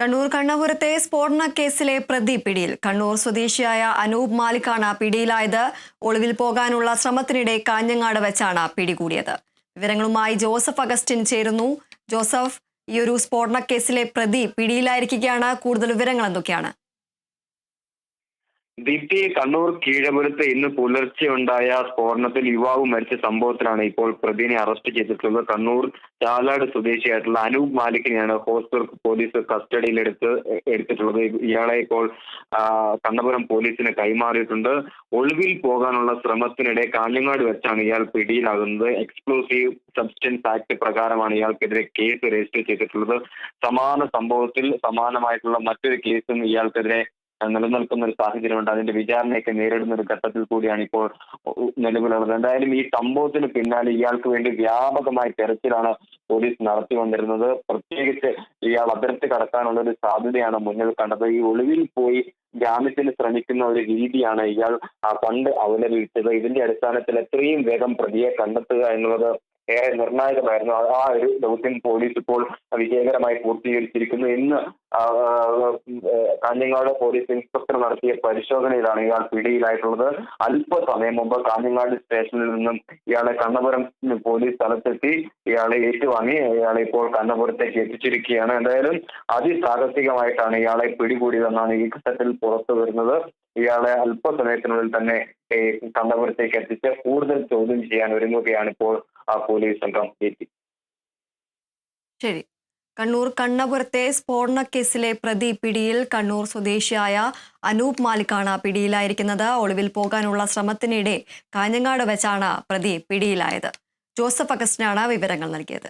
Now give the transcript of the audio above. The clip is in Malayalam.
കണ്ണൂർ കണ്ണപുരത്തെ സ്ഫോടന കേസിലെ പ്രതി പിടിയിൽ. കണ്ണൂർ സ്വദേശിയായ അനൂപ് മാലിക്കാണ് പിടിയിലായത്. ഒളിവിൽ പോകാനുള്ള ശ്രമത്തിനിടെ കാഞ്ഞങ്ങാട് വെച്ചാണ് പിടികൂടിയത്. വിവരങ്ങളുമായി ജോസഫ് അഗസ്റ്റിൻ ചേരുന്നു. ജോസഫ്, ഈ ഒരു സ്ഫോടന കേസിലെ പ്രതി പിടിയിലായിരിക്കുകയാണ്. കൂടുതൽ വിവരങ്ങൾ എന്തൊക്കെയാണ്? ദീപ്തി, കണ്ണൂർ കീഴപുരത്ത് ഇന്ന് പുലർച്ചെ ഉണ്ടായ സ്ഫോടനത്തിൽ യുവാവ് മരിച്ച സംഭവത്തിലാണ് ഇപ്പോൾ പ്രതിനെ അറസ്റ്റ് ചെയ്തിട്ടുള്ളത്. കണ്ണൂർ ചാലാട് സ്വദേശിയായിട്ടുള്ള അനൂപ് മാലിക്കിനെയാണ് ഹോസ്പിറ്റൽ പോലീസ് കസ്റ്റഡിയിൽ എടുത്തിട്ടുള്ളത്. ഇയാളെ ഇപ്പോൾ കണ്ണപുരം പോലീസിന് കൈമാറിയിട്ടുണ്ട്. ഒളിവിൽ പോകാനുള്ള ശ്രമത്തിനിടെ കാഞ്ഞങ്ങാട് വെച്ചാണ് ഇയാൾ പിടിയിലാകുന്നത്. എക്സ്പ്ലോസീവ് സബ്സ്റ്റൻസ് ആക്ട് പ്രകാരമാണ് ഇയാൾക്കെതിരെ കേസ് രജിസ്റ്റർ ചെയ്തിട്ടുള്ളത്. സമാന സംഭവത്തിൽ സമാനമായിട്ടുള്ള മറ്റൊരു കേസും ഇയാൾക്കെതിരെ നിലനിൽക്കുന്ന ഒരു സാഹചര്യമുണ്ട്. അതിന്റെ വിചാരണയൊക്കെ നേരിടുന്ന ഒരു ഘട്ടത്തിൽ കൂടിയാണ് ഇപ്പോൾ നിലവിലുള്ളത്. എന്തായാലും ഈ സംഭവത്തിന് പിന്നാലെ ഇയാൾക്ക് വേണ്ടി വ്യാപകമായ തെരച്ചിലാണ് പോലീസ് നടത്തി വന്നിരുന്നത്. പ്രത്യേകിച്ച് ഇയാൾ അതിർത്തി കടക്കാനുള്ള ഒരു സാധ്യതയാണ് മുന്നിൽ കണ്ടത്. ഈ ഒളിവിൽ പോയി ജാമ്യത്തിന് ശ്രമിക്കുന്ന ഒരു രീതിയാണ് ഇയാൾ പണ്ട് അവലംബിച്ചത്. ഇതിന്റെ അടിസ്ഥാനത്തിൽ എത്രയും വേഗം പ്രതിയെ കണ്ടെത്തുക എന്നുള്ളത് ഏറെ നിർണായകമായിരുന്നു. ആ ഒരു ദൗത്യം പോലീസ് ഇപ്പോൾ വിജയകരമായി പൂർത്തീകരിച്ചിരിക്കുന്നു. ഇന്ന് കാഞ്ഞങ്ങാട് പോലീസ് ഇൻസ്പെക്ടർ നടത്തിയ പരിശോധനയിലാണ് ഇയാൾ പിടിയിലായിട്ടുള്ളത്. അല്പസമയം മുമ്പ് കാഞ്ഞങ്ങാട് സ്റ്റേഷനിൽ നിന്നും ഇയാളെ കണ്ണപുരം പോലീസ് സ്ഥലത്തെത്തി ഇയാളെ ഏറ്റുവാങ്ങി ഇയാളെ ഇപ്പോൾ കണ്ണപുരത്തേക്ക് എത്തിച്ചിരിക്കുകയാണ്. എന്തായാലും അതിസാഹസികമായിട്ടാണ് ഇയാളെ പിടികൂടിയതെന്നാണ് ഈ ഘട്ടത്തിൽ പുറത്തു വരുന്നത്. ഇയാളെ അല്പസമയത്തിനുള്ളിൽ തന്നെ കണ്ണപുരത്തേക്ക് എത്തിച്ച് കൂടുതൽ ചോദ്യം ചെയ്യാൻ ഒരുങ്ങുകയാണ് ഇപ്പോൾ പോലീസ് സംഘം എത്തി. ശരി. കണ്ണൂർ കണ്ണപുരത്തെ സ്ഫോടന കേസിലെ പ്രതി പിടിയിൽ. കണ്ണൂർ സ്വദേശിയായ അനൂപ് മാലിക്കാണ് പിടിയിലായിരിക്കുന്നത്. ഒളിവിൽ പോകാനുള്ള ശ്രമത്തിനിടെ കാഞ്ഞങ്ങാട് വെച്ചാണ് പ്രതി പിടിയിലായത്. ജോസഫ് അഗസ്റ്റിനാണ് വിവരങ്ങൾ നൽകിയത്.